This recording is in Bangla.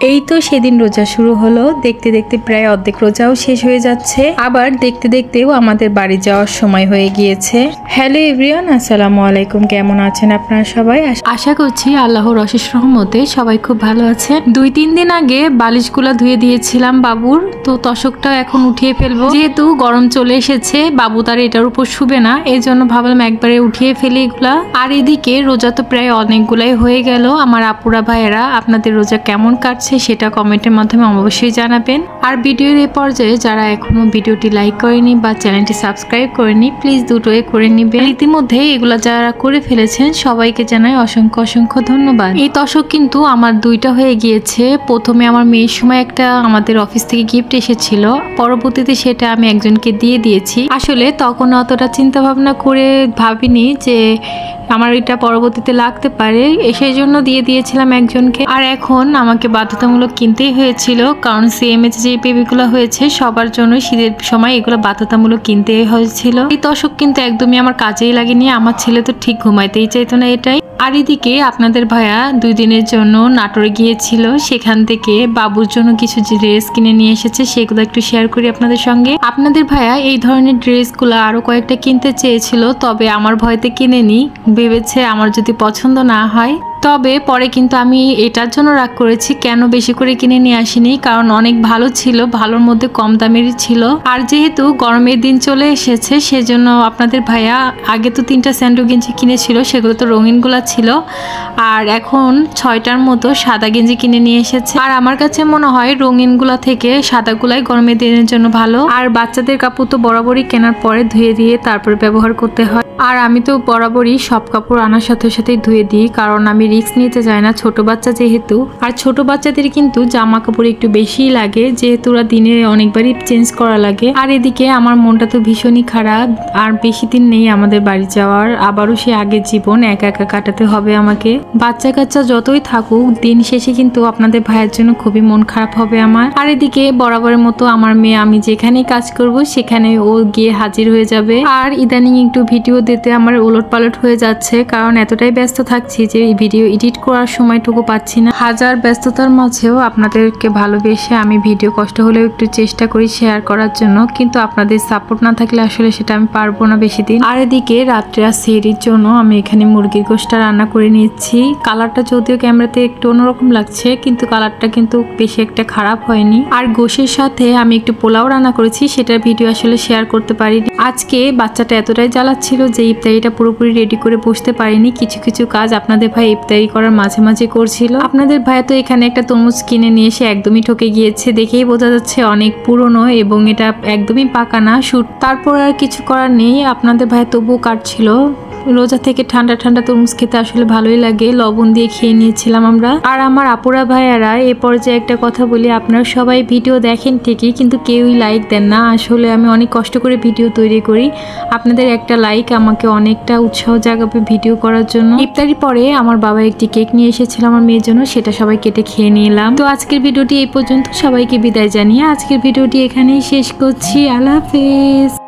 এই তো সেদিন রোজা শুরু হলো, দেখতে দেখতে প্রায় অর্ধেক রোজাও শেষ হয়ে যাচ্ছে, আবার দেখতে দেখতেও আমাদের বাড়ি যাওয়ার সময় হয়ে গিয়েছে। হ্যালো এভরিওয়ান, আসসালামু আলাইকুম। কেমন আছেন আপনারা সবাই? আশা করছি আল্লাহর অশেষ রহমতে সবাই খুব ভালো আছেন। 2-3 দিন আগে বালিশগুলা ধুয়ে দিয়েছিলাম বাবুর, তো তশকটা এখন উঠিয়ে ফেলবো। যেহেতু গরম চলে এসেছে, বাবু তার এটার উপর শুবে না, এই জন্য ভাবলাম একবারে উঠিয়ে ফেলি এগুলা। আর এদিকে রোজা তো প্রায় অনেকগুলাই হয়ে গেল। আমার আপুরা ভাইয়েরা আপনাদের রোজা কেমন কাটছে সেটা কমেন্টের মাধ্যমে অবশ্যই জানাবেন। আর ভিডিওর এই পর্যায়ে যারা এখনো ভিডিওটি লাইক করেনি বা চ্যানেলটি সাবস্ক্রাইব করেনি, প্লিজ দুটোই করে নিবেন। ইতিমধ্যে এগুলা যারা করে ফেলেছেন সবাইকে জানাই অসংখ্য অসংখ্য ধন্যবাদ। এই তশক কিন্তু আমার 2টা হয়ে গিয়েছে। প্রথমে আমার মেয়ের সময় একটা আমাদের অফিস থেকে গিফট এসেছিল, পরবর্তীতে সেটা আমি একজনকে দিয়ে দিয়েছি। আসলে তখন অতটা চিন্তা ভাবনা করে ভাবিনি যে আমার এটা পরবর্তীতে লাগতে পারে, সেই জন্য দিয়ে দিয়েছিলাম একজনকে। আর এখন আমাকে বাধ্যতামূলক কিনতেই হয়েছিল, কারণ সিএমএ যে বেবিগুলো হয়েছে সবার জন্য শীতের সময় এগুলো বাধ্যতামূলক কিনতে হয়েছিল। এই তশক কিন্তু একদমই আমার কাজেই লাগেনি, আমার ছেলে তো ঠিক ঘুমাইতেই চাইতো না এটাই। আর এদিকে আপনাদের ভাইয়া 2 দিনের জন্য নাটোরে গিয়েছিল, সেখান থেকে বাবুর জন্য কিছু ড্রেস কিনে নিয়ে এসেছে, সেগুলো একটু শেয়ার করি আপনাদের সঙ্গে। আপনাদের ভাইয়া এই ধরনের ড্রেসগুলো আরো কয়েকটা কিনতে চেয়েছিল, তবে আমার ভয়তে কিনেনি, ভেবেছে আমার যদি পছন্দ না হয়। তবে পরে কিন্তু আমি এটার জন্য রাগ করেছি, কেন বেশি করে কিনে নিয়ে আসিনি, কারণ অনেক ভালো ছিল, ভালোর মধ্যে কম দামেরই ছিল। আর যেহেতু গরমের দিন চলে এসেছে, সেজন্য আপনাদের ভাইয়া আগে তো 3টা স্যান্ডো গেঞ্জি কিনেছিল, সেগুলো তো রঙিনগুলা ছিল, আর এখন 6টার মতো সাদা গেঞ্জি কিনে নিয়ে এসেছে। আর আমার কাছে মনে হয় রঙিনগুলা থেকে সাদাগুলাই গরমের দিনের জন্য ভালো। আর বাচ্চাদের কাপড় তো বরাবরই কেনার পরে ধুয়ে দিয়ে তারপর ব্যবহার করতে হয়, আর আমি তো বরাবরই সব কাপড় আনার সাথে সাথেই ধুয়ে দিই, কারণ আমি রিস্ক নিতে চাই না, ছোট বাচ্চা যেহেতু। আর ছোট বাচ্চাদের কিন্তু জামা কাপড় একটু বেশিই লাগে, যেহেতু ওরা দিনে অনেকবারই চেঞ্জ করা লাগে। আর এদিকে আমার মনটা তো ভীষণই খারাপ, আর বেশি দিন নেই আমাদের বাড়ি যাওয়ার, আবারও সে আগের জীবন একা একা কাটাতে হবে আমাকে। বাচ্চা কাচ্চা যতই থাকুক, দিন শেষে কিন্তু আপনাদের ভাইয়ের জন্য খুবই মন খারাপ হবে আমার। আর এদিকে বরাবরের মতো আমার মেয়ে আমি যেখানেই কাজ করব সেখানে ও গিয়ে হাজির হয়ে যাবে। আর ইদানিং একটু ভিডিও দিতে আমার উলট পালট হয়ে যাচ্ছে, কারণ এতটাই ব্যস্ত থাকছি যে ভিডিও এডিট করার সময়টুকু পাচ্ছি না। হাজার ব্যস্ততার মাঝেও আপনাদেরকে ভালোবেসে আমি ভিডিও কষ্ট হলেও একটু চেষ্টা করি শেয়ার করার জন্য, কিন্তু আপনাদের সাপোর্ট না থাকলে আসলে সেটা আমি পারবো না বেশি দিন। আর এদিকে রাত্রে সেহরির জন্য আমি এখানে মুরগির গোশটা রান্না করে নিচ্ছি। কালারটা যদিও ক্যামেরাতে একটু অন্যরকম লাগছে, কিন্তু কালারটা কিন্তু বেশি একটা খারাপ হয়নি। আর গোশের সাথে আমি একটু পোলাও রান্না করেছি, সেটার ভিডিও আসলে শেয়ার করতে পারিনি। আজকে বাচ্চাটা এতটাই জ্বালাচ্ছিল যে ইফতারিটা পুরোপুরি রেডি করে বসতে পারিনি। কিছু কিছু কাজ আপনাদের ভাই ইফতারি করার মাঝে মাঝে করছিল। আপনাদের ভাই তো এখানে একটা তরমুজ কিনে নিয়ে এসে একদমই ঠকে গিয়েছে, দেখেই বোঝা যাচ্ছে অনেক পুরনো এবং এটা একদমই পাকা না, শুট। তারপর আর কিছু করার নেই, আপনাদের ভাই তবুও কাটছিল। রোজা থেকে ঠান্ডা ঠান্ডা তরমুজ খেতে আসলে ভালোই লাগে, লবণ দিয়ে খেয়ে নিয়েছিলাম আমরা। আর আমার আপুরা ভাইয়ারা এ পর্যায়ে একটা কথা বলি, আপনারা সবাই ভিডিও দেখেন ঠিকই, কিন্তু কেউই লাইক দেন না। আসলে আমি অনেক কষ্ট করে ভিডিও তৈরি করি, আপনাদের একটা লাইক আমাকে অনেকটা উৎসাহ জাগাবে ভিডিও করার জন্য। ইফতারির পরে আমার বাবা একটি কেক নিয়ে এসেছিল আমার মেয়ের জন্য, সেটা সবাই কেটে খেয়ে নিলাম। তো আজকের ভিডিওটি এই পর্যন্ত, সবাইকে বিদায় জানিয়ে আজকের ভিডিওটি এখানেই শেষ করছি। আল্লাহ হাফেজ।